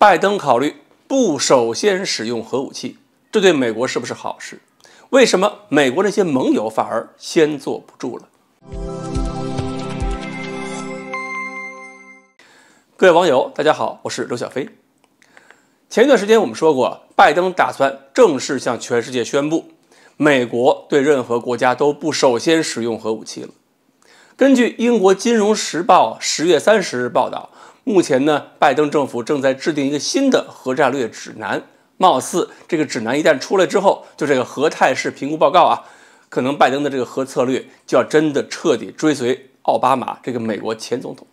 拜登考虑不首先使用核武器，这对美国是不是好事？为什么美国那些盟友反而先坐不住了？各位网友，大家好，我是刘小飞。前一段时间我们说过，拜登打算正式向全世界宣布，美国对任何国家都不首先使用核武器了。根据英国《金融时报》10月30日报道，目前呢，拜登政府正在制定一个新的核战略指南。貌似这个指南一旦出来之后，就这个核态势评估报告啊，可能拜登的这个核策略就要真的彻底追随奥巴马这个美国前总统。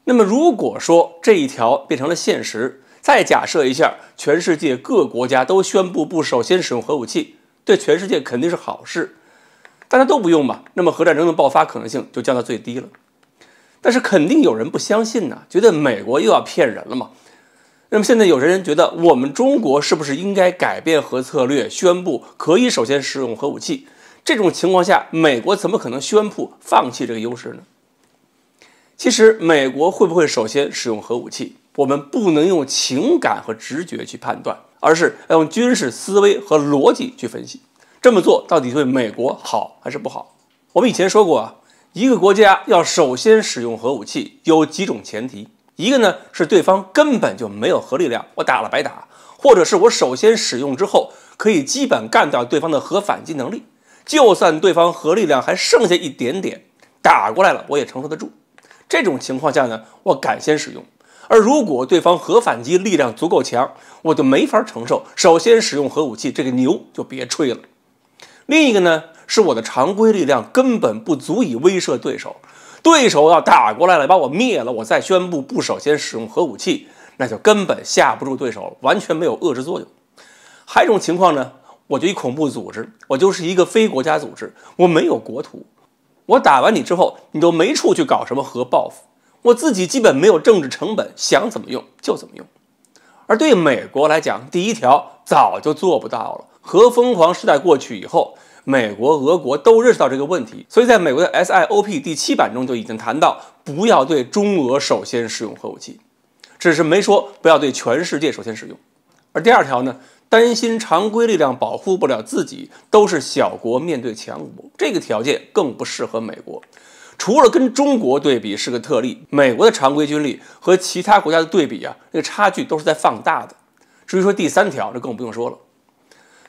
那么如果说这一条变成了现实，再假设一下，全世界各国家都宣布不首先使用核武器，对全世界肯定是好事，大家都不用嘛，那么核战争的爆发可能性就降到最低了。但是肯定有人不相信呢，觉得美国又要骗人了嘛。那么现在有人觉得，我们中国是不是应该改变核策略，宣布可以首先使用核武器？这种情况下，美国怎么可能宣布放弃这个优势呢？其实，美国会不会首先使用核武器，我们不能用情感和直觉去判断，而是要用军事思维和逻辑去分析。这么做到底对美国好还是不好？我们以前说过啊，一个国家要首先使用核武器，有几种前提。一个呢是对方根本就没有核力量，我打了白打，或者是我首先使用之后可以基本干掉对方的核反击能力，就算对方核力量还剩下一点点，打过来了我也承受得住。这种情况下呢，我敢先使用。而如果对方核反击力量足够强，我就没法承受首先使用核武器，这个牛就别吹了。另一个呢是我的常规力量根本不足以威慑对手，对手要打过来了，把我灭了，我再宣布不首先使用核武器，那就根本吓不住对手了，完全没有遏制作用。还有一种情况呢，我就一恐怖组织，我就是一个非国家组织，我没有国土，我打完你之后，你都没处去搞什么核报复，我自己基本没有政治成本，想怎么用就怎么用。而对美国来讲，第一条早就做不到了。核疯狂时代过去以后，美国、俄国都认识到这个问题，所以在美国的 SIOP 第7版中就已经谈到，不要对中俄首先使用核武器，只是没说不要对全世界首先使用。而第二条呢，担心常规力量保护不了自己，都是小国面对强国，这个条件更不适合美国。除了跟中国对比是个特例，美国的常规军力和其他国家的对比啊，这个差距都是在放大的。至于说第3条，这更不用说了。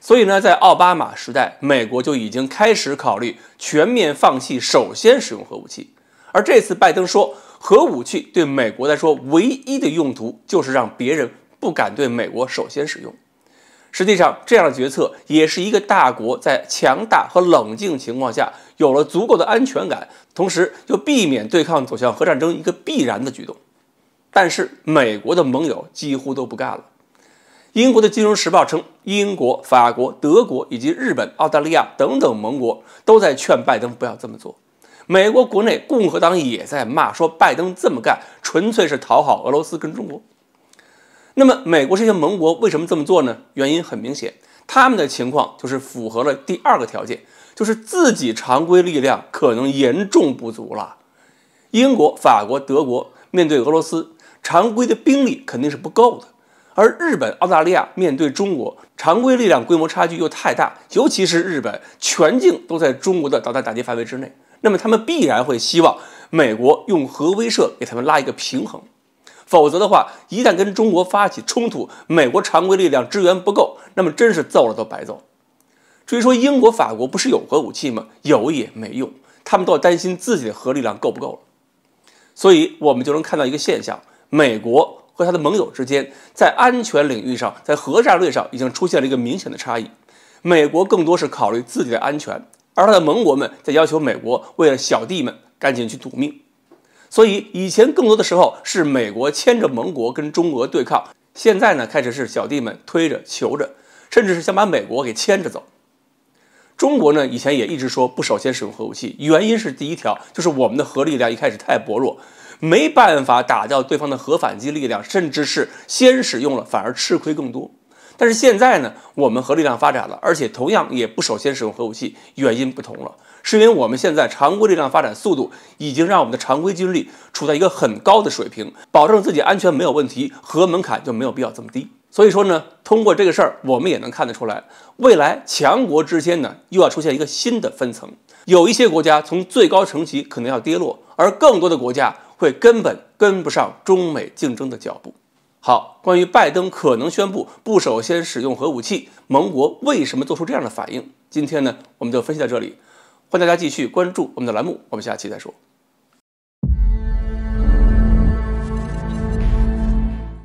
所以呢，在奥巴马时代，美国就已经开始考虑全面放弃首先使用核武器。而这次拜登说，核武器对美国来说唯一的用途就是让别人不敢对美国首先使用。实际上，这样的决策也是一个大国在强大和冷静情况下有了足够的安全感，同时又避免对抗走向核战争一个必然的举动。但是美国的盟友几乎都不干了。英国的《金融时报》称，英国、法国、德国以及日本、澳大利亚等等盟国都在劝拜登不要这么做。美国国内共和党也在骂，说拜登这么干纯粹是讨好俄罗斯跟中国。那么美国这些盟国为什么这么做呢？原因很明显，他们的情况就是符合了第2个条件，就是自己常规力量可能严重不足了。英国、法国、德国面对俄罗斯，常规的兵力肯定是不够的。而日本、澳大利亚面对中国，常规力量规模差距又太大，尤其是日本，全境都在中国的导弹打击范围之内，那么他们必然会希望美国用核威慑给他们拉一个平衡。否则的话，一旦跟中国发起冲突，美国常规力量支援不够，那么真是揍了都白揍。至于说英国、法国不是有核武器吗？有也没用，他们都要担心自己的核力量够不够了。所以我们就能看到一个现象，美国和他的盟友之间在安全领域上，在核战略上已经出现了一个明显的差异。美国更多是考虑自己的安全，而他的盟国们在要求美国为了小弟们赶紧去赌命。所以以前更多的时候是美国牵着盟国跟中俄对抗，现在呢开始是小弟们推着求着，甚至是想把美国给牵着走。中国呢以前也一直说不首先使用核武器，原因是第1条就是我们的核力量一开始太薄弱，没办法打掉对方的核反击力量，甚至是先使用了反而吃亏更多。但是现在呢，我们核力量发展了，而且同样也不首先使用核武器，原因不同了，是因为我们现在常规力量发展速度已经让我们的常规军力处在一个很高的水平，保证自己安全没有问题，核门槛就没有必要这么低。所以说呢，通过这个事儿，我们也能看得出来，未来强国之间呢又要出现一个新的分层，有一些国家从最高层级可能要跌落，而更多的国家会根本跟不上中美竞争的脚步。好，关于拜登可能宣布不首先使用核武器，盟国为什么做出这样的反应？今天呢，我们就分析到这里，欢迎大家继续关注我们的栏目，我们下期再说。